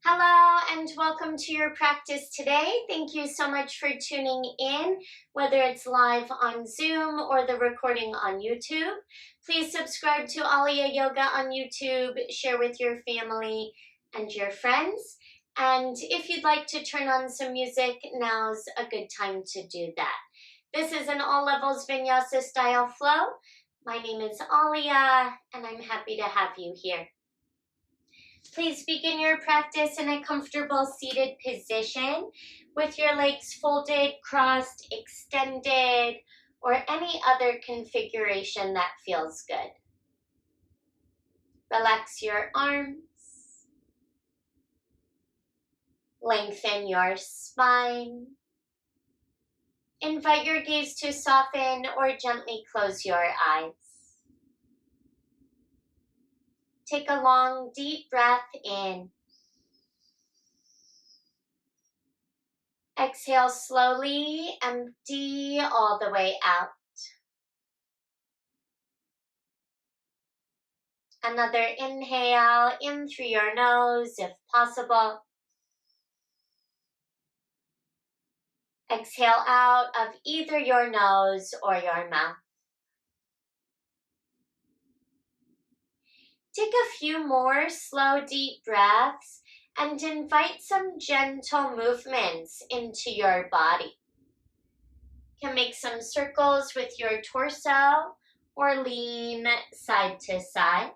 Hello and welcome to your practice today. Thank you so much for tuning in, whether it's live on Zoom or the recording on YouTube. Please subscribe to Alia Yoga on YouTube, share with your family and your friends. And if you'd like to turn on some music, now's a good time to do that. This is an all levels Vinyasa style flow. My name is Alia and I'm happy to have you here. Please begin your practice in a comfortable seated position with your legs folded, crossed, extended, or any other configuration that feels good. Relax your arms. Lengthen your spine. Invite your gaze to soften or gently close your eyes. Take a long, deep breath in. Exhale slowly, empty all the way out. Another inhale in through your nose if possible. Exhale out of either your nose or your mouth. Take a few more slow, deep breaths and invite some gentle movements into your body. You can make some circles with your torso or lean side to side.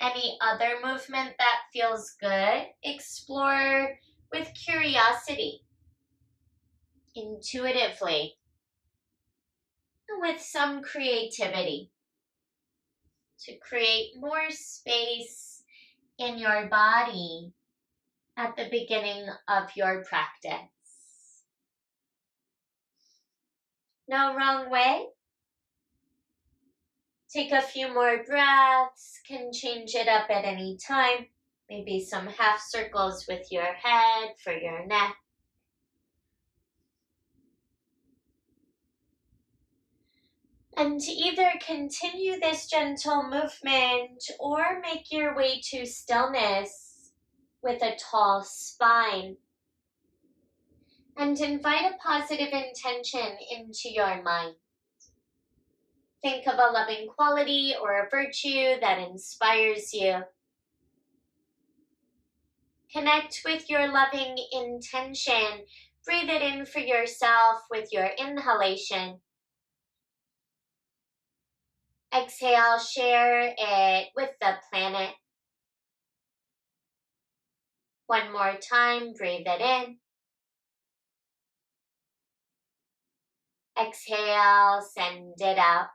Any other movement that feels good, explore with curiosity, intuitively, and with some creativity to create more space in your body at the beginning of your practice. No wrong way. Take a few more breaths, can change it up at any time. Maybe some half circles with your head for your neck. And either continue this gentle movement or make your way to stillness with a tall spine. And invite a positive intention into your mind. Think of a loving quality or a virtue that inspires you. Connect with your loving intention. Breathe it in for yourself with your inhalation. Exhale, share it with the planet. One more time, breathe it in. Exhale, send it out.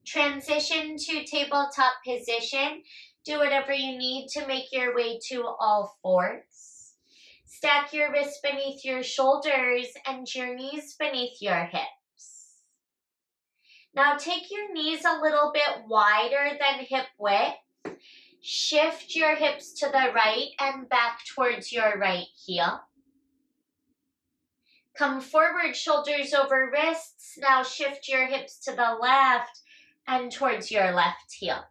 Transition to tabletop position. Do whatever you need to make your way to all fours. Stack your wrists beneath your shoulders and your knees beneath your hips. Now take your knees a little bit wider than hip width. Shift your hips to the right and back towards your right heel. Come forward, shoulders over wrists. Now shift your hips to the left and towards your left heel.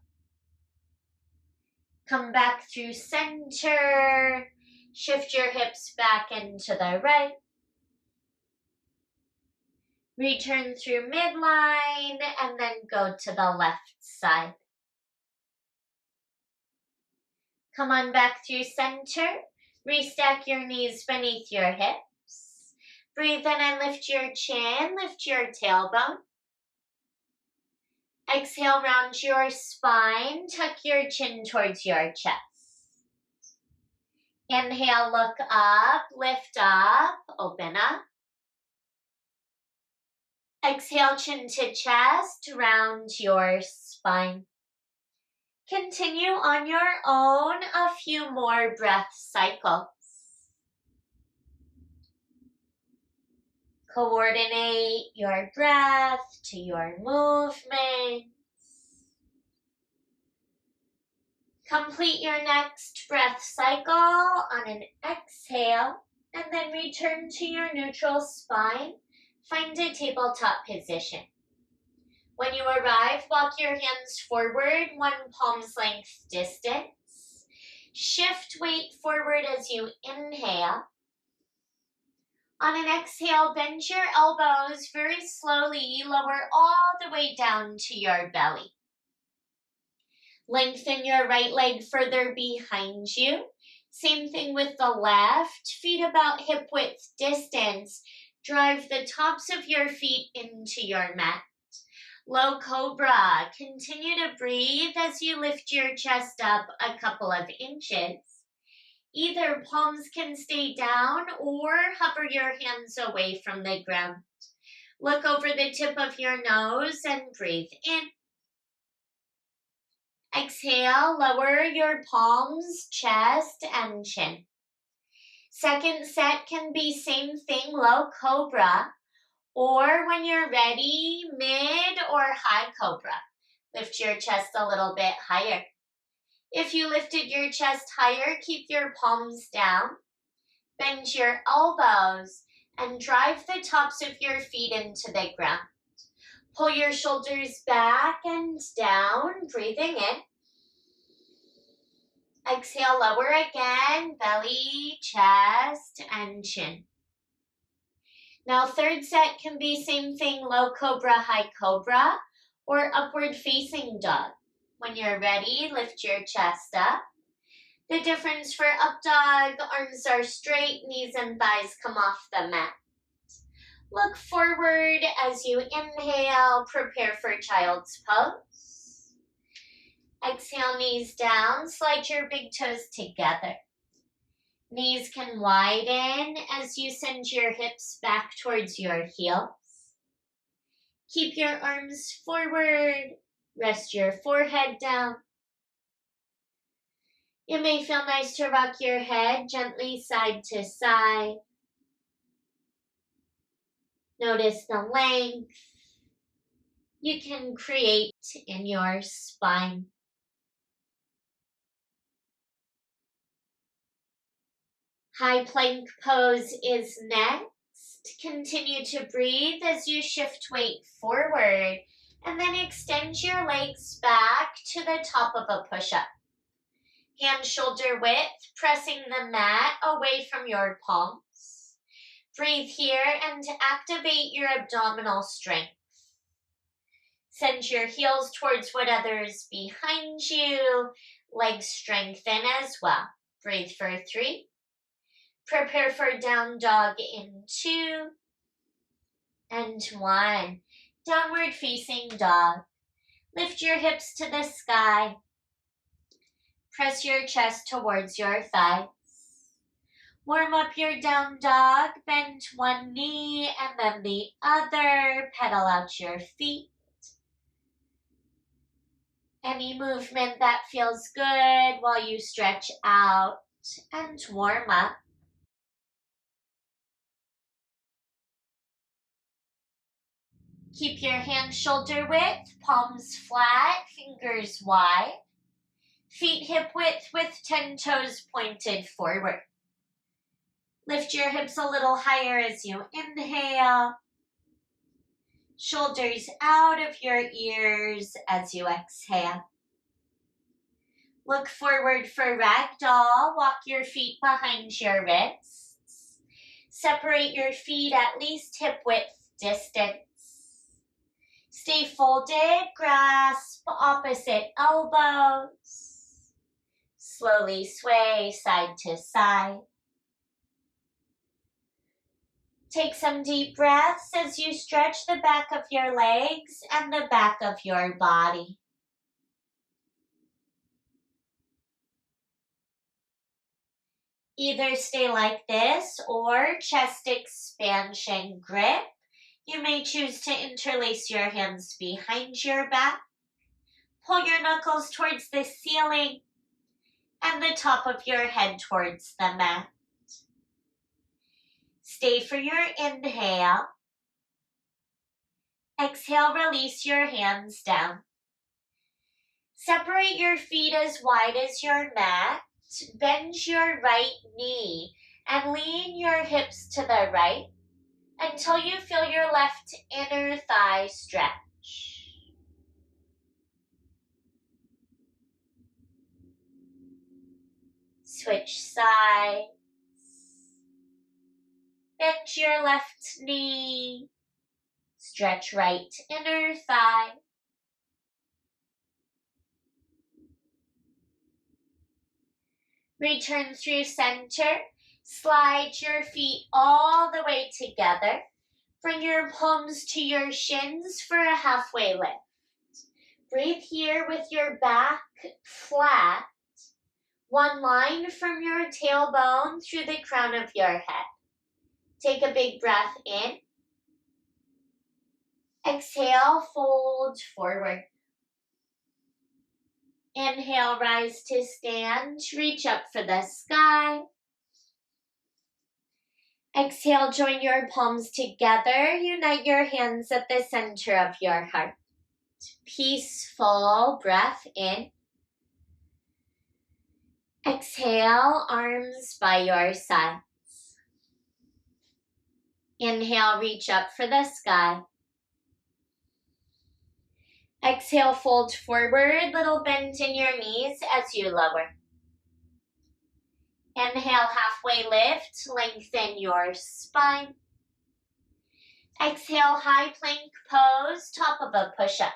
Come back through center. Shift your hips back into the right. Return through midline and then go to the left side. Come on back through center. Restack your knees beneath your hips. Breathe in and lift your chin, lift your tailbone. Exhale, round your spine, tuck your chin towards your chest. Inhale, look up, lift up, open up. Exhale, chin to chest, round your spine. Continue on your own a few more breath cycles. Coordinate your breath to your movements. Complete your next breath cycle on an exhale and then return to your neutral spine. Find a tabletop position. When you arrive, walk your hands forward, one palm's length distance. Shift weight forward as you inhale. On an exhale, bend your elbows very slowly, lower all the way down to your belly. Lengthen your right leg further behind you. Same thing with the left, feet about hip width distance. Drive the tops of your feet into your mat. Low cobra. Continue to breathe as you lift your chest up a couple of inches. Either palms can stay down or hover your hands away from the ground. Look over the tip of your nose and breathe in. Exhale, lower your palms, chest, and chin. Second set can be same thing, low cobra, or when you're ready, mid or high cobra. Lift your chest a little bit higher. If you lifted your chest higher, keep your palms down. Bend your elbows and drive the tops of your feet into the ground. Pull your shoulders back and down, breathing in. Exhale, lower again, belly, chest, and chin. Now third set can be same thing, low cobra, high cobra, or upward facing dog. When you're ready, lift your chest up. The difference for up dog, arms are straight, knees and thighs come off the mat. Look forward as you inhale, prepare for child's pose. Exhale, knees down, slide your big toes together. Knees can widen as you send your hips back towards your heels. Keep your arms forward, rest your forehead down. It may feel nice to rock your head gently side to side. Notice the length you can create in your spine. High plank pose is next. Continue to breathe as you shift weight forward and then extend your legs back to the top of a push-up. Hand shoulder width, pressing the mat away from your palms. Breathe here and activate your abdominal strength. Send your heels towards whatever's behind you. Legs strengthen as well. Breathe for 3. Prepare for down dog in 2 and 1. Downward facing dog. Lift your hips to the sky. Press your chest towards your thighs. Warm up your down dog. Bend one knee and then the other. Pedal out your feet. Any movement that feels good while you stretch out and warm up. Keep your hands shoulder width, palms flat, fingers wide. Feet hip width with 10 toes pointed forward. Lift your hips a little higher as you inhale. Shoulders out of your ears as you exhale. Look forward for ragdoll. Walk your feet behind your wrists. Separate your feet at least hip width distance. Stay folded, grasp opposite elbows. Slowly sway side to side. Take some deep breaths as you stretch the back of your legs and the back of your body. Either stay like this or chest expansion grip. You may choose to interlace your hands behind your back. Pull your knuckles towards the ceiling and the top of your head towards the mat. Stay for your inhale. Exhale, release your hands down. Separate your feet as wide as your mat. Bend your right knee and lean your hips to the right until you feel your left inner thigh stretch. Switch sides. Bend your left knee. Stretch right inner thigh. Return through center. Slide your feet all the way together. Bring your palms to your shins for a halfway lift. Breathe here with your back flat. One line from your tailbone through the crown of your head. Take a big breath in. Exhale, fold forward. Inhale, rise to stand. Reach up for the sky. Exhale, join your palms together. Unite your hands at the center of your heart. Peaceful breath in. Exhale, arms by your sides. Inhale, reach up for the sky. Exhale, fold forward, little bend in your knees as you lower. Inhale, halfway lift, lengthen your spine. Exhale, high plank pose, top of a push-up.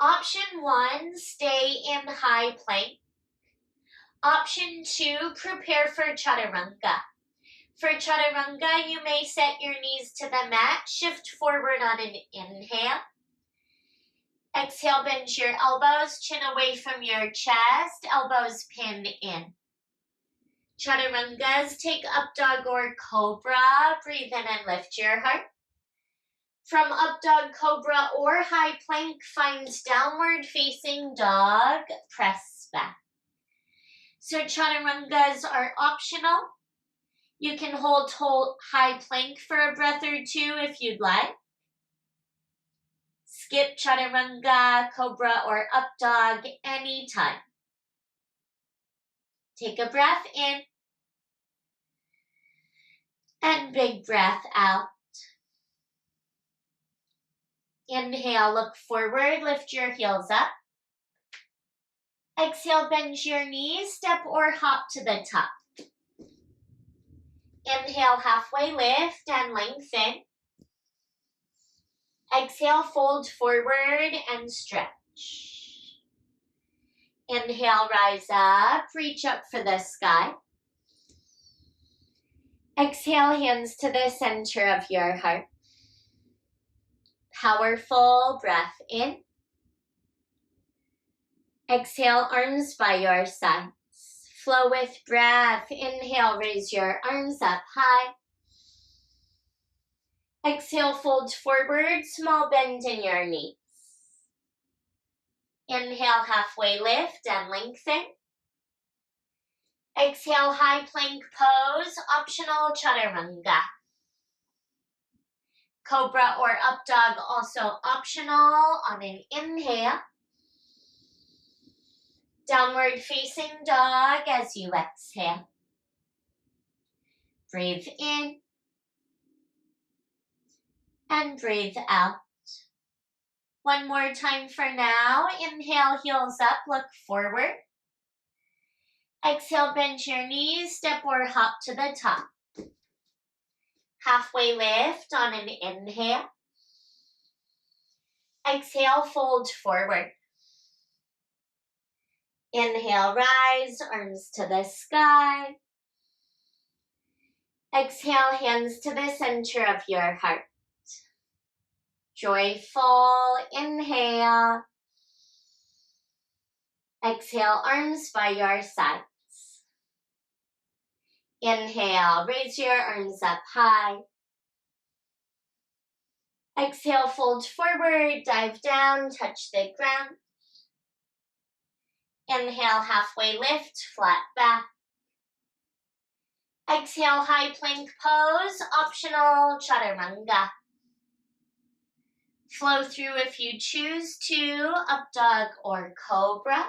Option 1, stay in high plank. Option 2, prepare for chaturanga. For chaturanga, you may set your knees to the mat, shift forward on an inhale. Exhale, bend your elbows, chin away from your chest, elbows pin in. Chaturangas, take up dog or cobra. Breathe in and lift your heart. From up dog, cobra, or high plank, find downward facing dog. Press back. So chaturangas are optional. You can hold high plank for a breath or two if you'd like. Skip chaturanga, cobra, or up dog anytime. Take a breath in. And big breath out. Inhale, look forward, lift your heels up. Exhale, bend your knees, step or hop to the top. Inhale, halfway lift and lengthen. Exhale, fold forward and stretch. Inhale, rise up, reach up for the sky. Exhale, hands to the center of your heart. Powerful breath in. Exhale, arms by your sides. Flow with breath. Inhale, raise your arms up high. Exhale, fold forward, small bend in your knees. Inhale, halfway lift and lengthen. Exhale, high plank pose, optional chaturanga. Cobra or up dog also optional on an inhale. Downward facing dog as you exhale. Breathe in and breathe out. One more time for now. Inhale, heels up, look forward. Exhale, bend your knees, step or hop to the top. Halfway lift on an inhale. Exhale, fold forward. Inhale, rise, arms to the sky. Exhale, hands to the center of your heart. Joyful inhale. Exhale, arms by your sides. Inhale, raise your arms up high. Exhale, fold forward, dive down, touch the ground. Inhale, halfway lift, flat back. Exhale, high plank pose, optional chaturanga. Flow through if you choose to, up dog or cobra.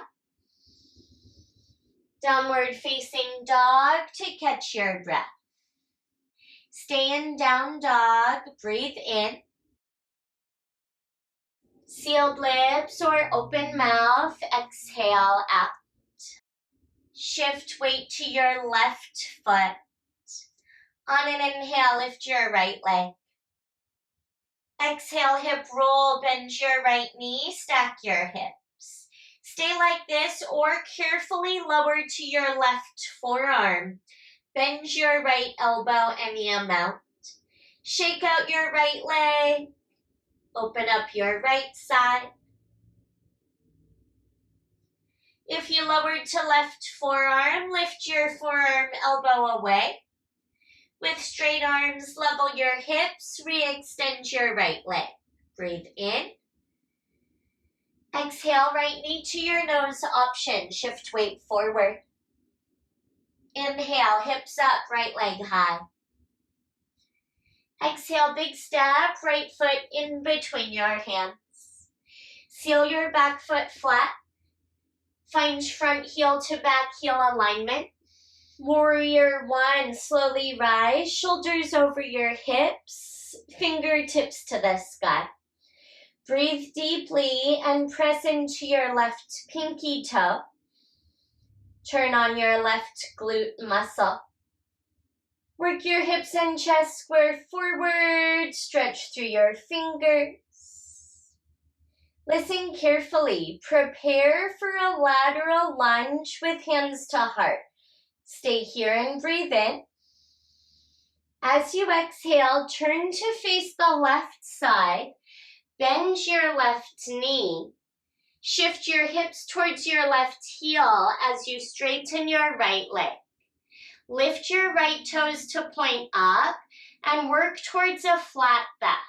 Downward facing dog to catch your breath. Stay in down dog, breathe in. Sealed lips or open mouth, exhale out. Shift weight to your left foot. On an inhale, lift your right leg. Exhale, hip roll, bend your right knee, stack your hips. Stay like this or carefully lower to your left forearm. Bend your right elbow any amount. Shake out your right leg. Open up your right side. If you lowered to left forearm, lift your forearm elbow away. With straight arms, level your hips, re-extend your right leg. Breathe in. Exhale, right knee to your nose option. Shift weight forward. Inhale, hips up, right leg high. Exhale, big step, right foot in between your hands. Seal your back foot flat. Find front heel to back heel alignment. Warrior one, slowly rise, shoulders over your hips, fingertips to the sky. Breathe deeply and press into your left pinky toe. Turn on your left glute muscle. Work your hips and chest square forward, stretch through your fingers. Listen carefully. Prepare for a lateral lunge with hands to heart. Stay here and breathe in. As you exhale, turn to face the left side. Bend your left knee. Shift your hips towards your left heel as you straighten your right leg. Lift your right toes to point up and work towards a flat back.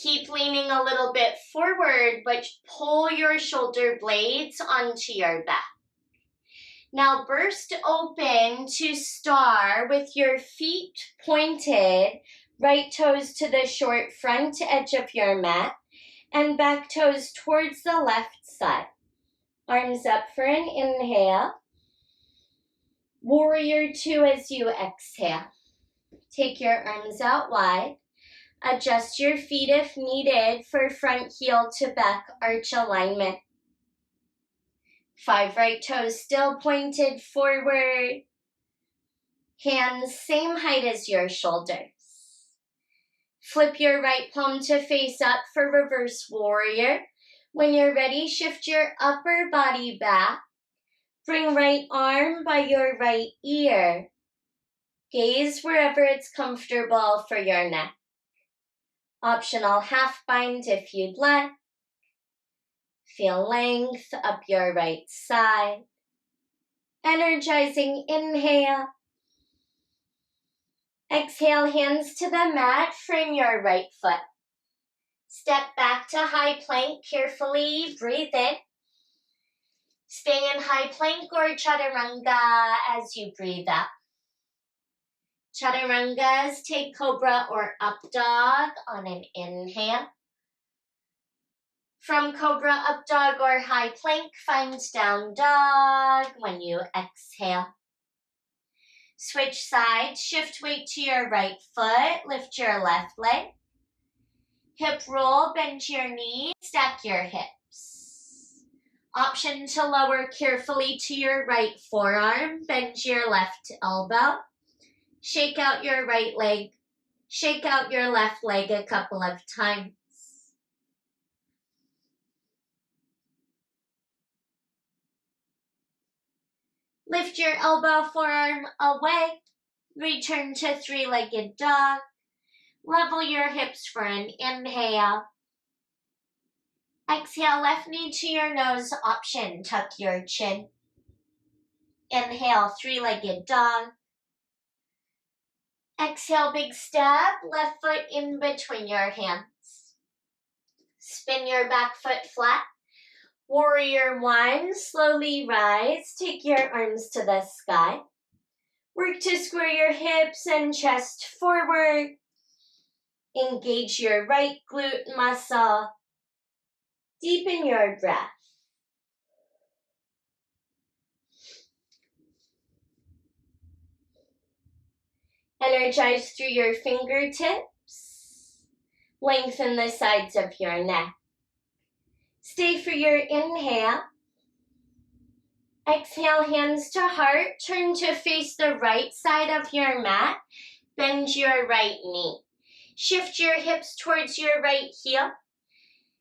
Keep leaning a little bit forward, but pull your shoulder blades onto your back. Now burst open to star with your feet pointed, right toes to the short front edge of your mat, and back toes towards the left side. Arms up for an inhale. Warrior two as you exhale. Take your arms out wide. Adjust your feet if needed for front heel to back arch alignment. 5 right toes still pointed forward. Hands same height as your shoulders. Flip your right palm to face up for reverse warrior. When you're ready, shift your upper body back. Bring right arm by your right ear. Gaze wherever it's comfortable for your neck. Optional half bind if you'd like. Feel length up your right side. Energizing inhale. Exhale, hands to the mat, frame your right foot. Step back to high plank, carefully breathe in. Stay in high plank or chaturanga as you breathe out. Chaturangas, take cobra or up dog on an inhale. From cobra, up dog, or high plank, find down dog when you exhale. Switch sides, shift weight to your right foot, lift your left leg. Hip roll, bend your knee, stack your hips. Option to lower carefully to your right forearm, bend your left elbow. Shake out your right leg, shake out your left leg a couple of times. Lift your elbow, forearm away. Return to three-legged dog. Level your hips for an inhale. Exhale, left knee to your nose option. Tuck your chin. Inhale, three-legged dog. Exhale, big step. Left foot in between your hands. Spin your back foot flat. Warrior one, slowly rise. Take your arms to the sky. Work to square your hips and chest forward. Engage your right glute muscle. Deepen your breath. Energize through your fingertips. Lengthen the sides of your neck. Stay for your inhale. Exhale, hands to heart. Turn to face the right side of your mat. Bend your right knee. Shift your hips towards your right heel.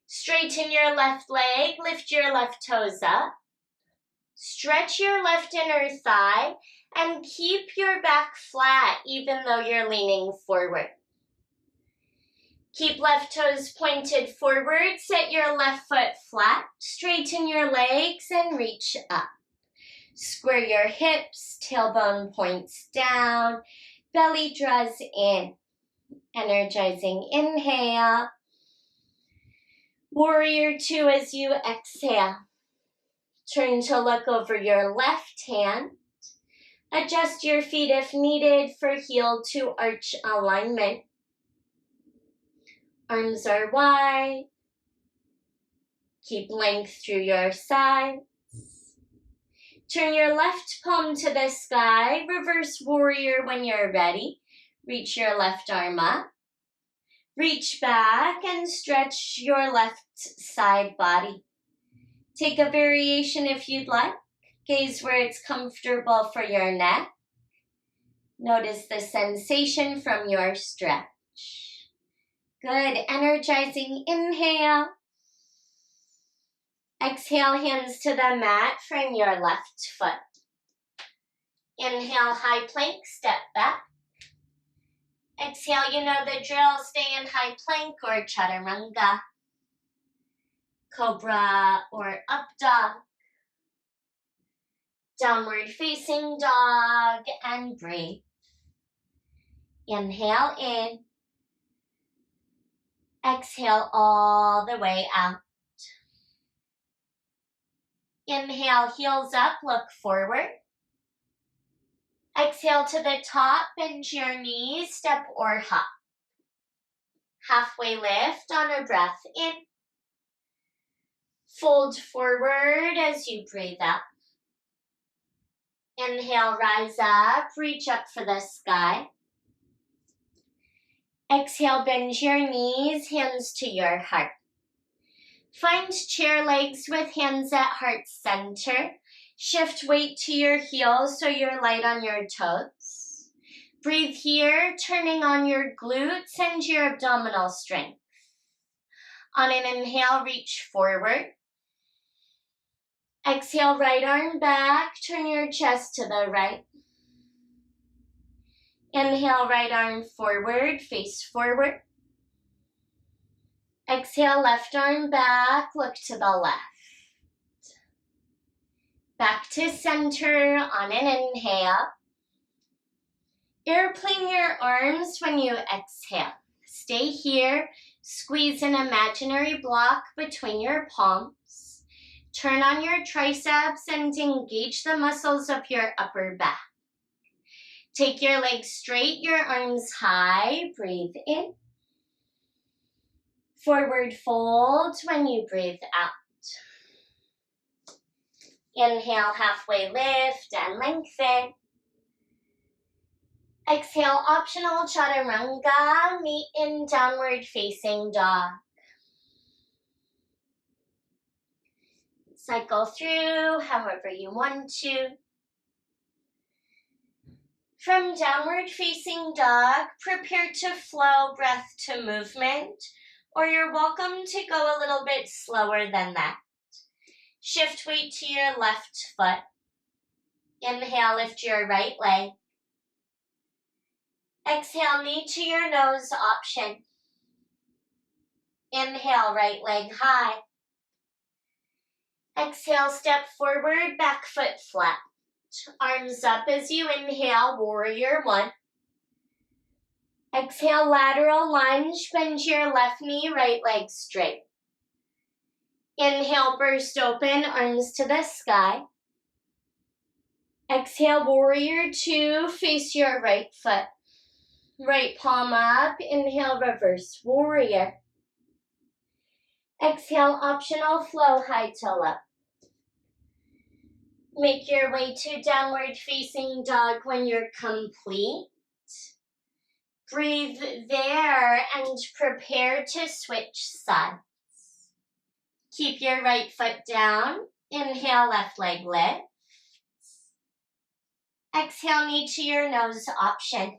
Straighten your left leg. Lift your left toes up. Stretch your left inner thigh and keep your back flat even though you're leaning forward. Keep left toes pointed forward. Set your left foot flat. Straighten your legs and reach up. Square your hips. Tailbone points down. Belly draws in. Energizing inhale. Warrior two as you exhale. Turn to look over your left hand. Adjust your feet if needed for heel to arch alignment. Arms are wide. Keep length through your sides. Turn your left palm to the sky. Reverse warrior when you're ready. Reach your left arm up. Reach back and stretch your left side body. Take a variation if you'd like. Gaze where it's comfortable for your neck. Notice the sensation from your stretch. Good. Energizing inhale. Exhale, hands to the mat. Frame your left foot. Inhale, high plank, step back. Exhale, you know the drill. Stay in high plank or chaturanga. Cobra or up dog. Downward facing dog and breathe. Inhale in. Exhale all the way out. Inhale, heels up, look forward. Exhale to the top, bend your knees, step or hop. Halfway lift on a breath in. Fold forward as you breathe out. Inhale, rise up, reach up for the sky. Exhale, bend your knees, hands to your heart. Find chair legs with hands at heart center. Shift weight to your heels so you're light on your toes. Breathe here, turning on your glutes and your abdominal strength. On an inhale, reach forward. Exhale, right arm back, turn your chest to the right. Inhale, right arm forward, face forward. Exhale, left arm back, look to the left. Back to center on an inhale. Airplane your arms when you exhale. Stay here, squeeze an imaginary block between your palms. Turn on your triceps and engage the muscles of your upper back. Take your legs straight, your arms high. Breathe in. Forward fold when you breathe out. Inhale, halfway lift and lengthen. Exhale, optional chaturanga, meet in downward facing dog. Cycle through however you want to. From downward facing dog, prepare to flow breath to movement, or you're welcome to go a little bit slower than that. Shift weight to your left foot. Inhale, lift your right leg. Exhale, knee to your nose option. Inhale, right leg high. Exhale, step forward, back foot flat. Arms up as you inhale, warrior one. Exhale, lateral lunge, bend your left knee, right leg straight. Inhale, burst open, arms to the sky. Exhale, warrior two, face your right foot. Right palm up, inhale, reverse warrior. Exhale, optional flow, high to low. Make your way to downward facing dog when you're complete. Breathe there and prepare to switch sides. Keep your right foot down. Inhale, left leg lift. Exhale, knee to your nose option.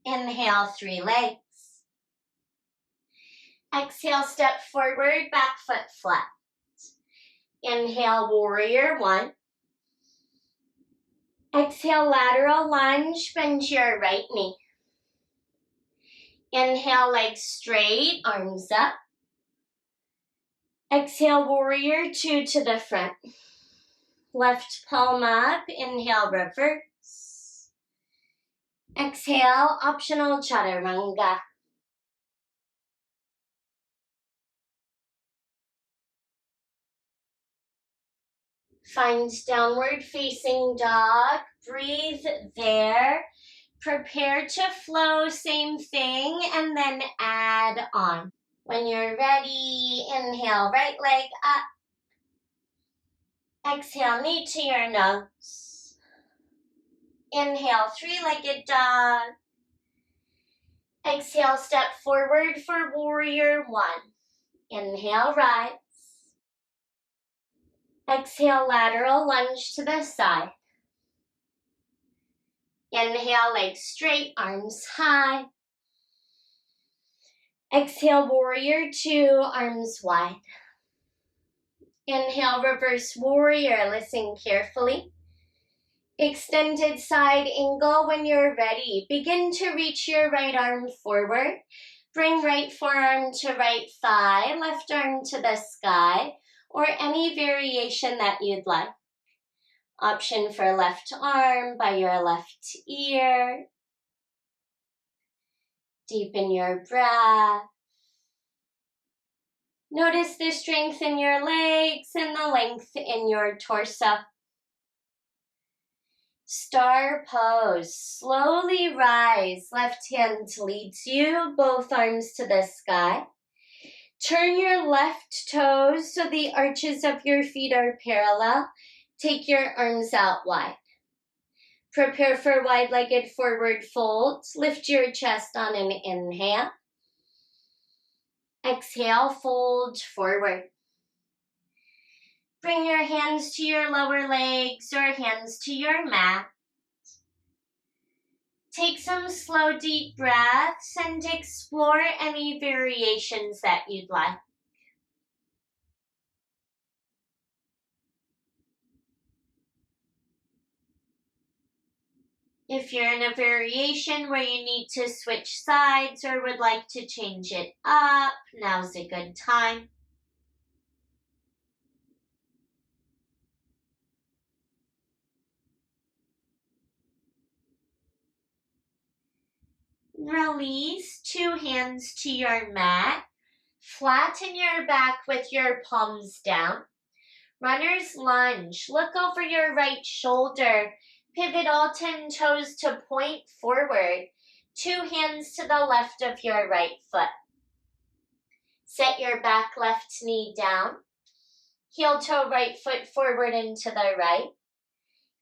Inhale, 3 legs. Exhale, step forward, back foot flat. Inhale, warrior 1. Exhale, lateral lunge, bend your right knee. Inhale, legs straight, arms up. Exhale, warrior 2 to the front. Left palm up, inhale, reverse. Exhale, optional chaturanga. Find downward facing dog. Breathe there. Prepare to flow, same thing, and then add on. When you're ready, inhale, right leg up. Exhale, knee to your nose. Inhale, 3-legged dog. Exhale, step forward for warrior 1. Inhale, rise. Exhale, lateral lunge to the side. Inhale, legs straight, arms high. Exhale, warrior 2, arms wide. Inhale, reverse warrior, listen carefully. Extended side angle when you're ready. Begin to reach your right arm forward. Bring right forearm to right thigh, left arm to the sky, or any variation that you'd like. Option for left arm by your left ear. Deepen your breath. Notice the strength in your legs and the length in your torso. Star pose. Slowly rise. Left hand leads you, both arms to the sky. Turn your left toes so the arches of your feet are parallel. Take your arms out wide. Prepare for wide-legged forward folds. Lift your chest on an inhale. Exhale, fold forward. Bring your hands to your lower legs or hands to your mat. Take some slow, deep breaths and explore any variations that you'd like. If you're in a variation where you need to switch sides or would like to change it up, now's a good time. Release, 2 hands to your mat. Flatten your back with your palms down. Runner's lunge. Look over your right shoulder. Pivot all 10 toes to point forward. 2 hands to the left of your right foot. Set your back left knee down. Heel toe right foot forward and to the right.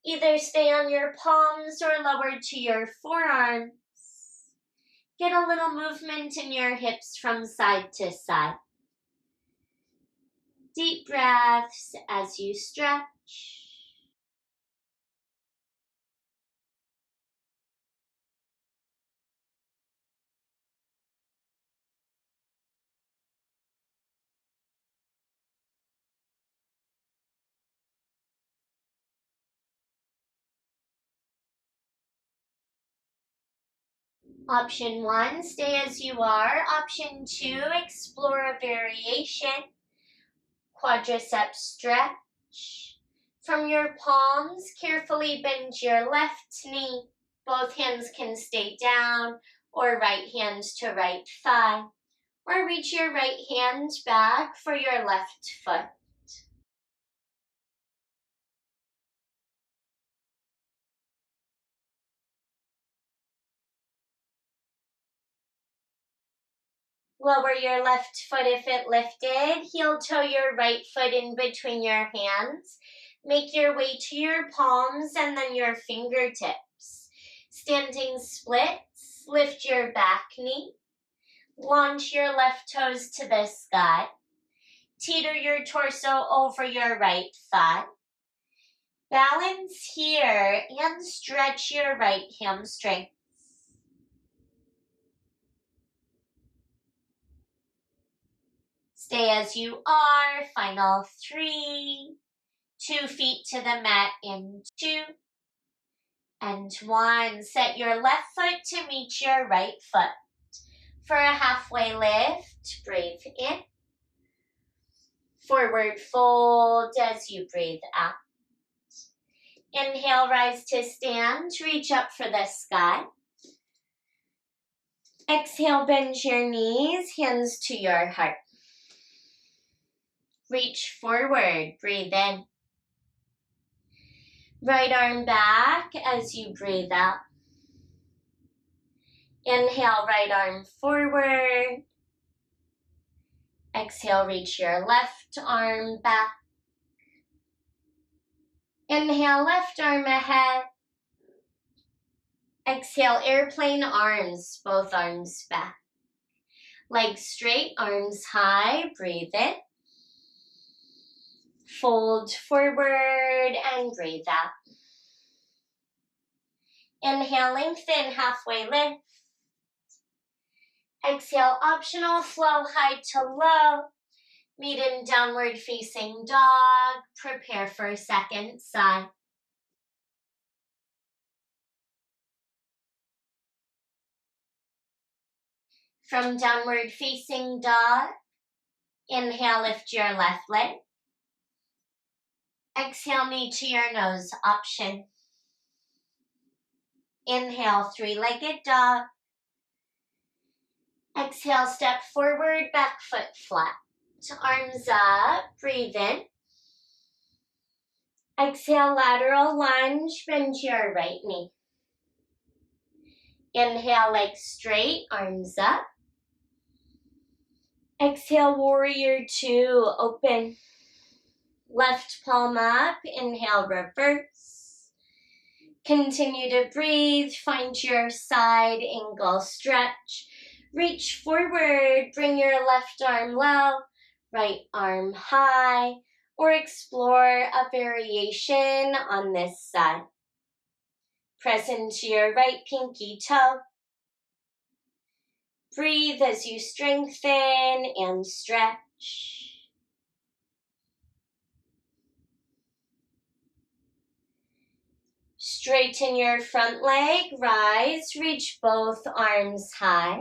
Either stay on your palms or lower to your forearms. Get a little movement in your hips from side to side. Deep breaths as you stretch. Option 1, stay as you are. Option 2, explore a variation. Quadriceps stretch. From your palms, carefully bend your left knee. Both hands can stay down, or right hand to right thigh. Or reach your right hand back for your left foot. Lower your left foot if it lifted. Heel toe your right foot in between your hands. Make your way to your palms and then your fingertips. Standing splits, lift your back knee. Launch your left toes to the sky. Teeter your torso over your right thigh. Balance here and stretch your right hamstring. Stay as you are. Final 3. 2 feet to the mat in 2. And 1. Set your left foot to meet your right foot. For a halfway lift, breathe in. Forward fold as you breathe out. Inhale, rise to stand. Reach up for the sky. Exhale, bend your knees, hands to your heart. Reach forward, breathe in. Right arm back as you breathe out. Inhale, right arm forward. Exhale, reach your left arm back. Inhale, left arm ahead. Exhale, airplane arms, both arms back. Legs straight, arms high, breathe in. Fold forward and breathe out. Inhale, lengthen, halfway lift. Exhale, optional, flow high to low. Meet in downward facing dog. Prepare for second side. From downward facing dog, inhale, lift your left leg. Exhale, knee to your nose, option. Inhale, three-legged dog. Exhale, step forward, back foot flat. Arms up, breathe in. Exhale, lateral lunge, bend your right knee. Inhale, legs straight, arms up. Exhale, warrior 2, open. Left palm up, inhale, reverse. Continue to breathe, find your side angle stretch. Reach forward, bring your left arm low, right arm high, or explore a variation on this side. Press into your right pinky toe. Breathe as you strengthen and stretch. Straighten your front leg, rise, reach both arms high.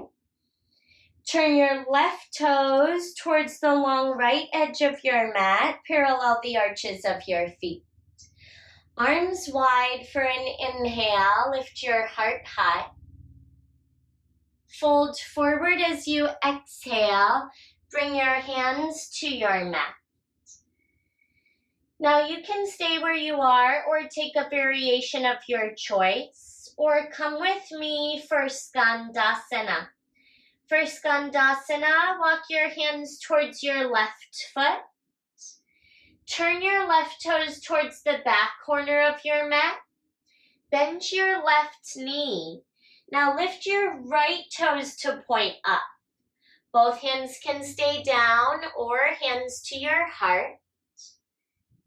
Turn your left toes towards the long right edge of your mat, parallel the arches of your feet. Arms wide for an inhale, lift your heart high. Fold forward as you exhale, bring your hands to your mat. Now you can stay where you are or take a variation of your choice, or come with me for Skandasana. For Skandasana, walk your hands towards your left foot. Turn your left toes towards the back corner of your mat. Bend your left knee. Now lift your right toes to point up. Both hands can stay down or hands to your heart.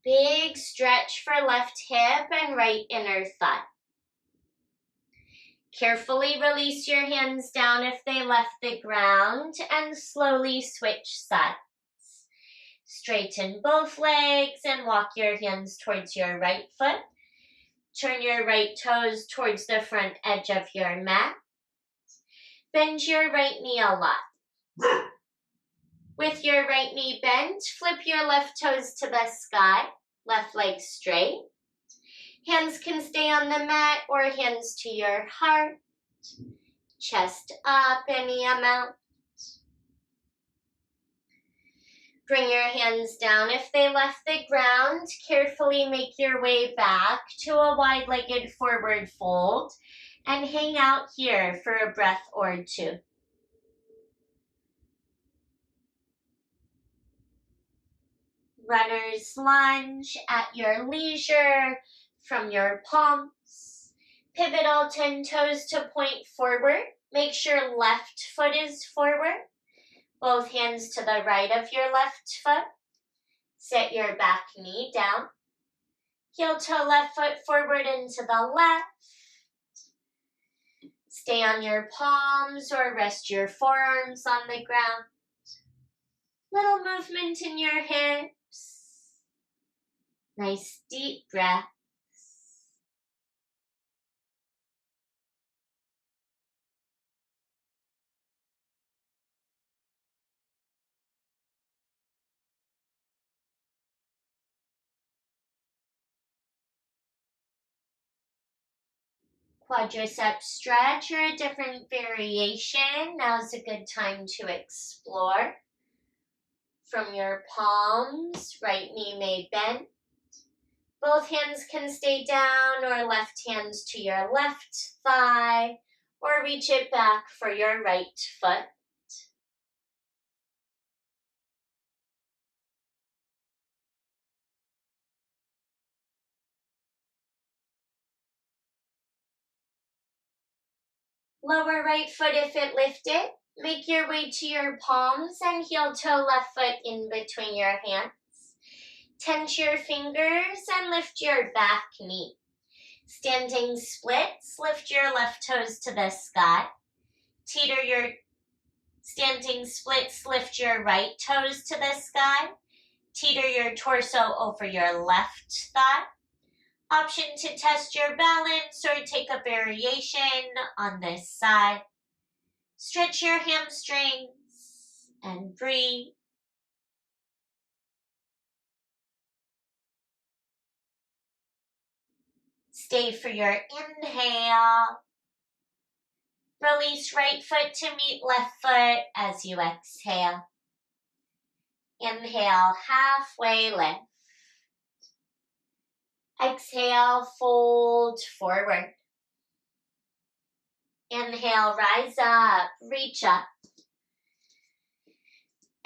Big stretch for left hip and right inner thigh. Carefully release your hands down if they left the ground and slowly switch sides. Straighten both legs and walk your hands towards your right foot. Turn your right toes towards the front edge of your mat. Bend your right knee a lot. With your right knee bent, flip your left toes to the sky, left leg straight. Hands can stay on the mat or hands to your heart. Chest up any amount. Bring your hands down if they left the ground. Carefully make your way back to a wide-legged forward fold and hang out here for a breath or two. Runner's lunge at your leisure from your palms. Pivot all 10 toes to point forward. Make sure left foot is forward. Both hands to the right of your left foot. Set your back knee down. Heel toe left foot forward and to the left. Stay on your palms or rest your forearms on the ground. Little movement in your hips. Nice deep breath. Quadriceps stretch or a different variation. Now's a good time to explore. From your palms, right knee may bend. Both hands can stay down or left hands to your left thigh or reach it back for your right foot. Lower right foot if it lifted. Make your way to your palms and heel toe left foot in between your hands. Tense your fingers and lift your back knee. Standing splits, lift your left toes to the sky. Teeter your standing splits, lift your right toes to the sky. Teeter your torso over your left thigh. Option to test your balance or take a variation on this side. Stretch your hamstrings and breathe. Stay for your inhale. Release right foot to meet left foot as you exhale. Inhale, halfway lift. Exhale, fold forward. Inhale, rise up, reach up.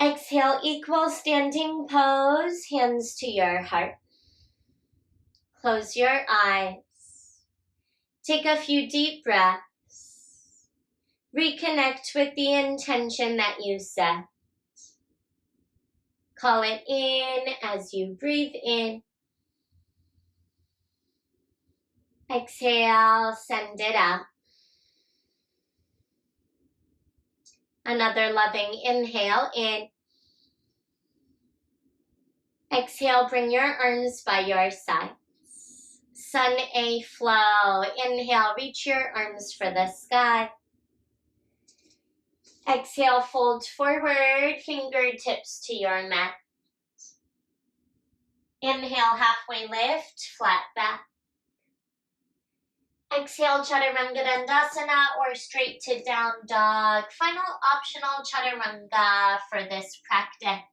Exhale, equal standing pose, hands to your heart. Close your eyes. Take a few deep breaths. Reconnect with the intention that you set. Call it in as you breathe in. Exhale, send it out. Another loving inhale in. Exhale, bring your arms by your sides. Sun A flow. Inhale, reach your arms for the sky. Exhale, fold forward, fingertips to your mat. Inhale, halfway lift, flat back. Exhale, Chaturanga Dandasana or straight to down dog. Final optional Chaturanga for this practice.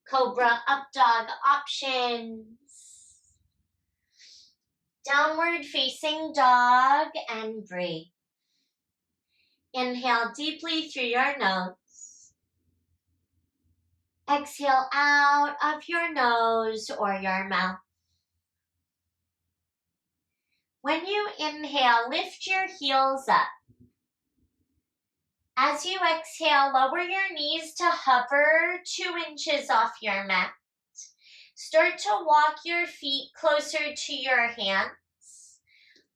Cobra up dog options. Downward facing dog and breathe. Inhale deeply through your nose. Exhale out of your nose or your mouth. When you inhale, lift your heels up. As you exhale, lower your knees to hover 2 inches off your mat. Start to walk your feet closer to your hands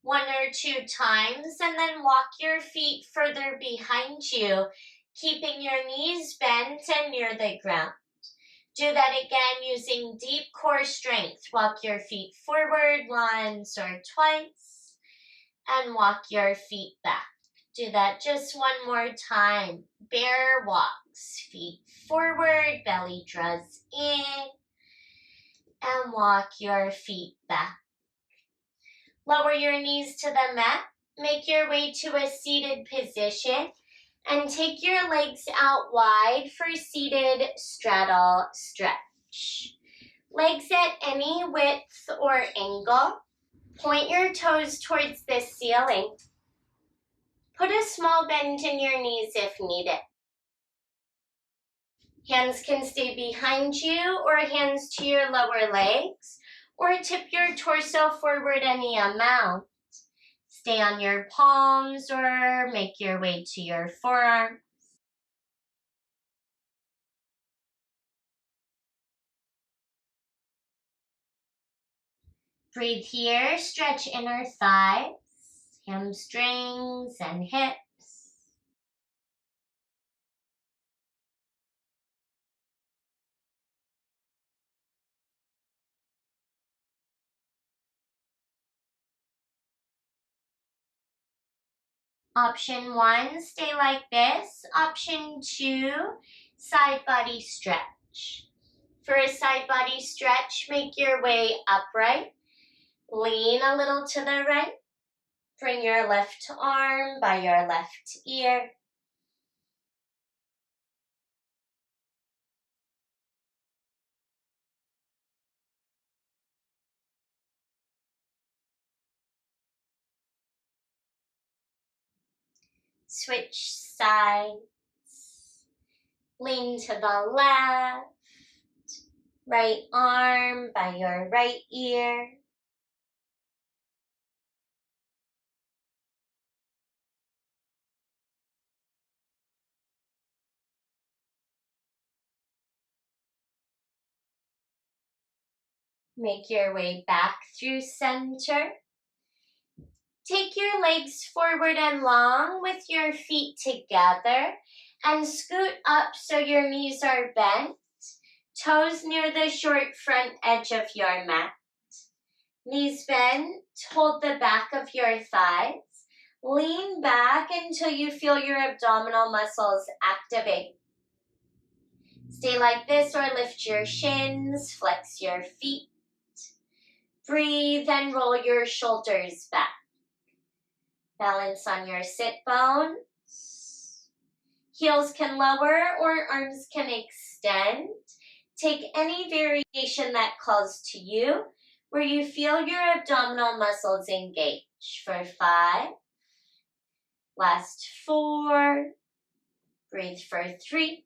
1 or 2 times, and then walk your feet further behind you, keeping your knees bent and near the ground. Do that again using deep core strength. Walk your feet forward once or twice, and walk your feet back. Do that just 1 more time. Bear walks, feet forward, belly draws in, and walk your feet back. Lower your knees to the mat. Make your way to a seated position and take your legs out wide for seated straddle stretch. Legs at any width or angle. Point your toes towards the ceiling. Put a small bend in your knees if needed. Hands can stay behind you or hands to your lower legs, or tip your torso forward any amount. Stay on your palms or make your way to your forearm. Breathe here, stretch inner thighs, hamstrings and hips. Option 1, stay like this. Option 2, side body stretch. For a side body stretch, make your way upright. Lean a little to the right. Bring your left arm by your left ear. Switch sides. Lean to the left. Right arm by your right ear. Make your way back through center. Take your legs forward and long with your feet together and scoot up so your knees are bent. Toes near the short front edge of your mat. Knees bent, hold the back of your thighs. Lean back until you feel your abdominal muscles activate. Stay like this or lift your shins, flex your feet. Breathe and roll your shoulders back. Balance on your sit bones. Heels can lower or arms can extend. Take any variation that calls to you where you feel your abdominal muscles engage. For 5. Last 4. Breathe for 3.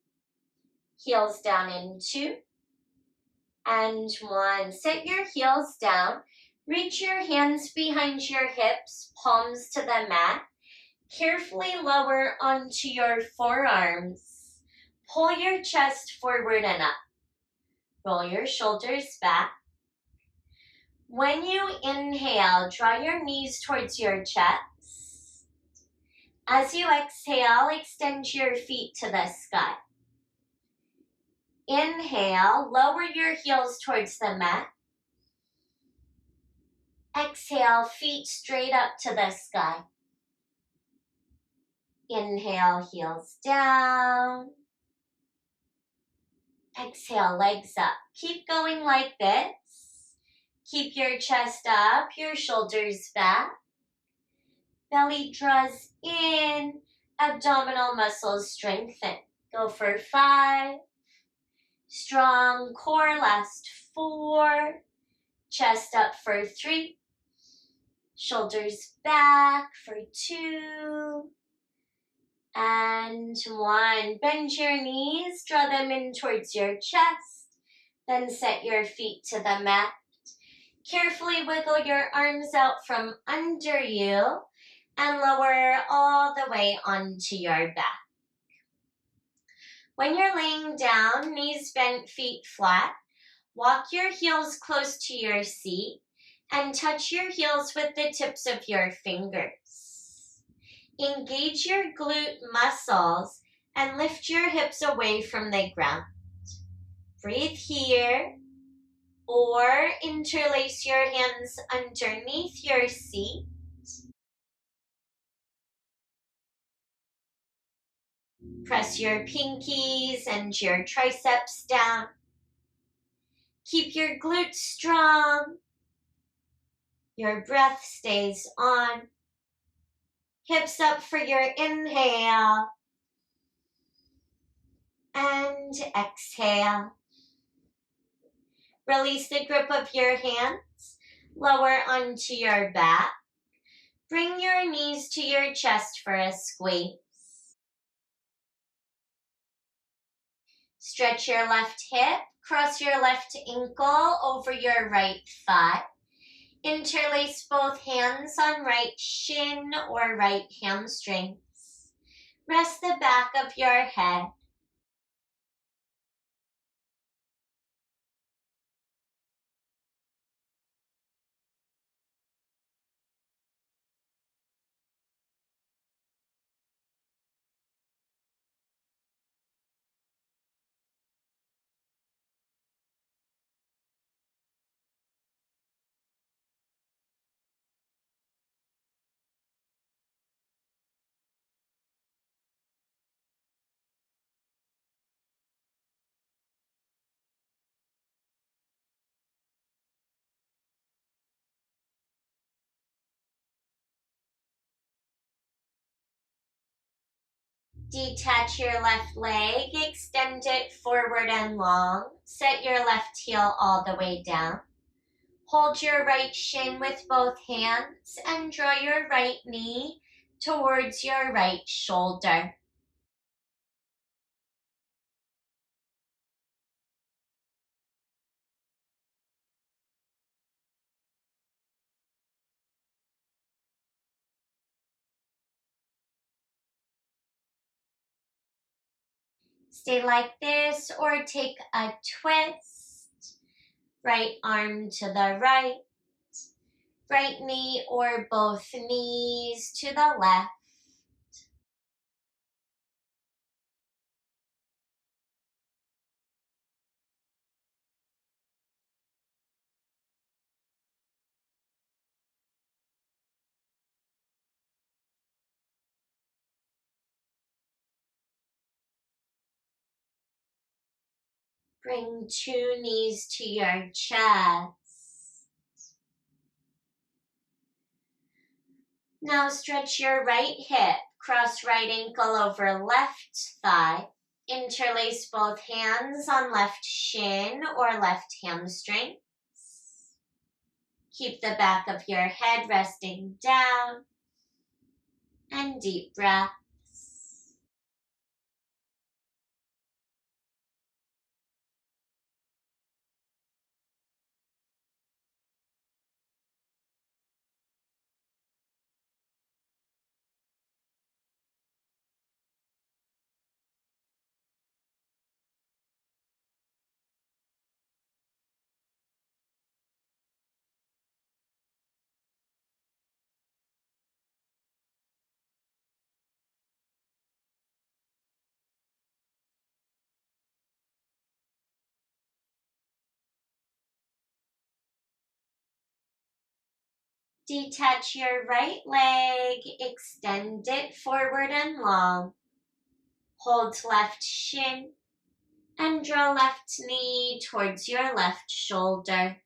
Heels down in 2. And 1. Set your heels down. Reach your hands behind your hips, palms to the mat. Carefully lower onto your forearms. Pull your chest forward and up. Roll your shoulders back. When you inhale, draw your knees towards your chest. As you exhale, extend your feet to the sky. Inhale, lower your heels towards the mat. Exhale, feet straight up to the sky. Inhale, heels down. Exhale, legs up. Keep going like this. Keep your chest up, your shoulders back. Belly draws in, abdominal muscles strengthen. Go for 5. Strong core, last 4. Chest up for 3. Shoulders back for 2. And 1. Bend your knees, draw them in towards your chest. Then set your feet to the mat. Carefully wiggle your arms out from under you and lower all the way onto your back. When you're laying down, knees bent, feet flat, walk your heels close to your seat and touch your heels with the tips of your fingers. Engage your glute muscles and lift your hips away from the ground. Breathe here. Or interlace your hands underneath your seat. Press your pinkies and your triceps down. Keep your glutes strong. Your breath stays on. Hips up for your inhale. And exhale. Release the grip of your hands. Lower onto your back. Bring your knees to your chest for a squeeze. Stretch your left hip. Cross your left ankle over your right thigh. Interlace both hands on right shin or right hamstrings. Rest the back of your head. Detach your left leg, extend it forward and long. Set your left heel all the way down. Hold your right shin with both hands and draw your right knee towards your right shoulder. Stay like this or take a twist. Right arm to the right. Right knee or both knees to the left. Bring two knees to your chest. Now stretch your right hip, cross right ankle over left thigh. Interlace both hands on left shin or left hamstring. Keep the back of your head resting down. And deep breaths. Detach your right leg, extend it forward and long. Hold left shin and draw left knee towards your left shoulder.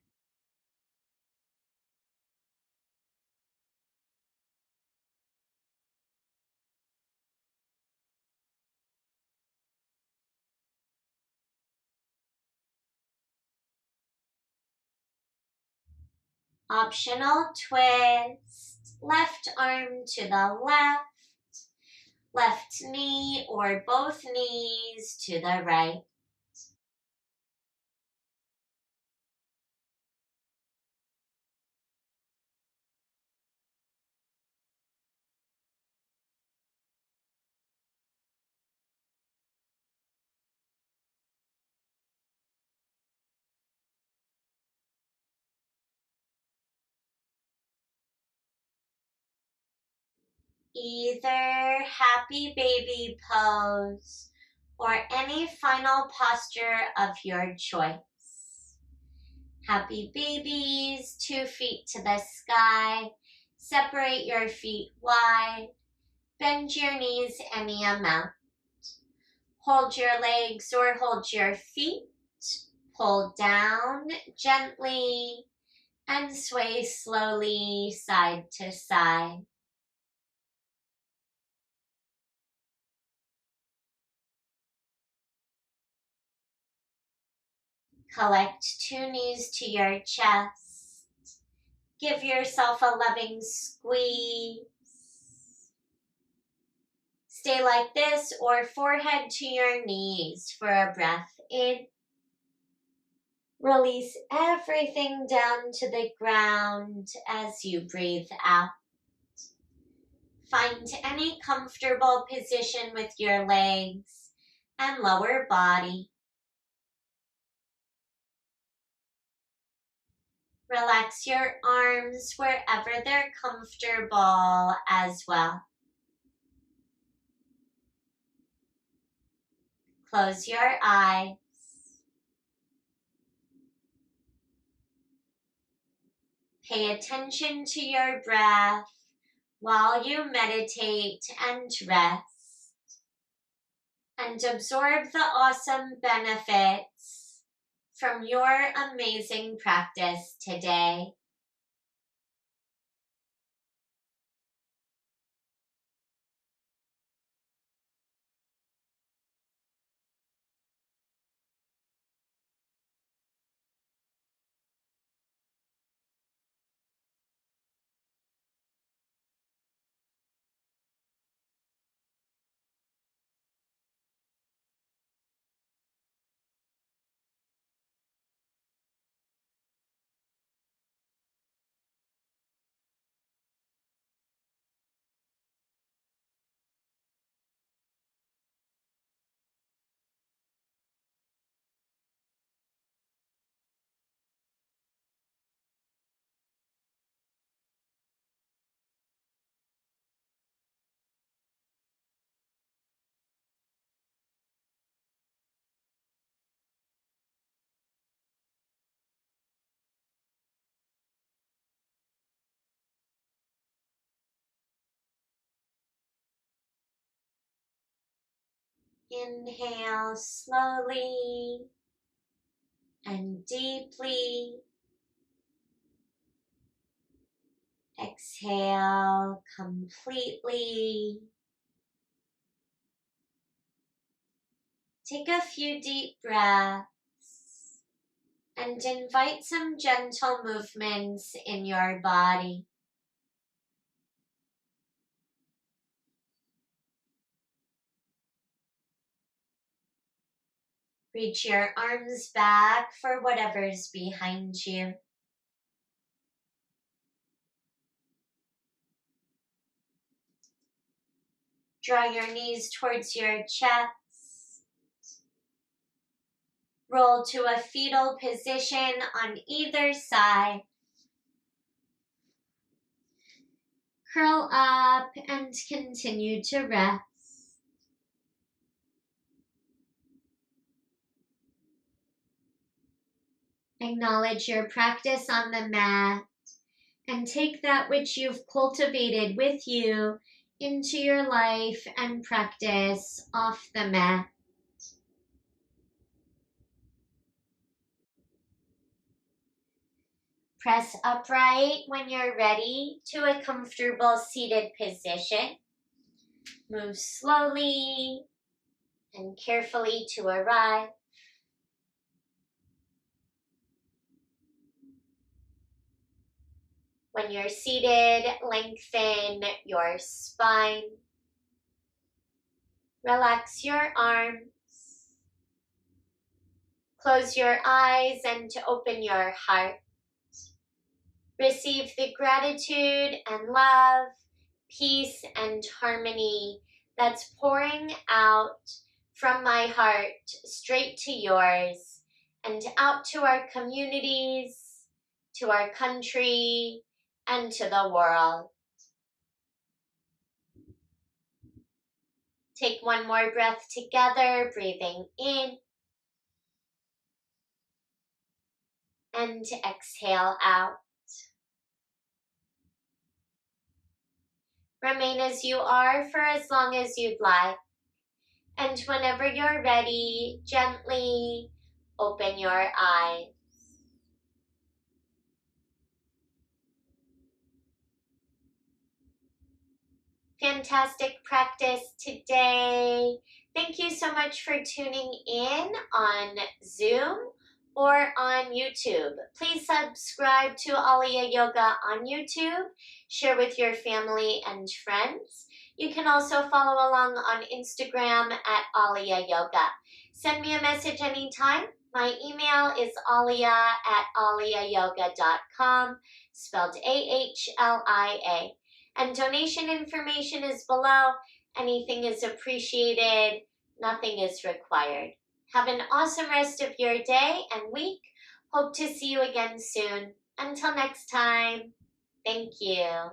Optional twist. Left arm to the left. Left knee or both knees to the right. Either happy baby pose or any final posture of your choice. Happy babies, 2 feet to the sky. Separate your feet wide. Bend your knees any amount. Hold your legs or hold your feet. Pull down gently and sway slowly side to side. Collect 2 knees to your chest. Give yourself a loving squeeze. Stay like this or forehead to your knees for a breath in. Release everything down to the ground as you breathe out. Find any comfortable position with your legs and lower body. Relax your arms wherever they're comfortable as well. Close your eyes. Pay attention to your breath while you meditate and rest. And absorb the awesome benefits from your amazing practice today. Inhale slowly and deeply. Exhale completely. Take a few deep breaths and invite some gentle movements in your body. Reach your arms back for whatever's behind you. Draw your knees towards your chest. Roll to a fetal position on either side. Curl up and continue to rest. Acknowledge your practice on the mat and take that which you've cultivated with you into your life and practice off the mat. Press upright when you're ready to a comfortable seated position. Move slowly and carefully to arrive. When you're seated, lengthen your spine. Relax your arms. Close your eyes and open your heart. Receive the gratitude and love, peace and harmony that's pouring out from my heart straight to yours and out to our communities, to our country, and to the world. Take one more breath together, breathing in and exhale out. Remain as you are for as long as you'd like. And whenever you're ready, gently open your eyes. Fantastic practice today. Thank you so much for tuning in on Zoom or on YouTube. Please subscribe to Aliyah Yoga on YouTube. Share with your family and friends. You can also follow along on Instagram at Aliyah Yoga. Send me a message anytime. My email is aliyah@aliyahyoga.com, spelled AHLIA. And donation information is below. Anything is appreciated. Nothing is required. Have an awesome rest of your day and week. Hope to see you again soon. Until next time, thank you.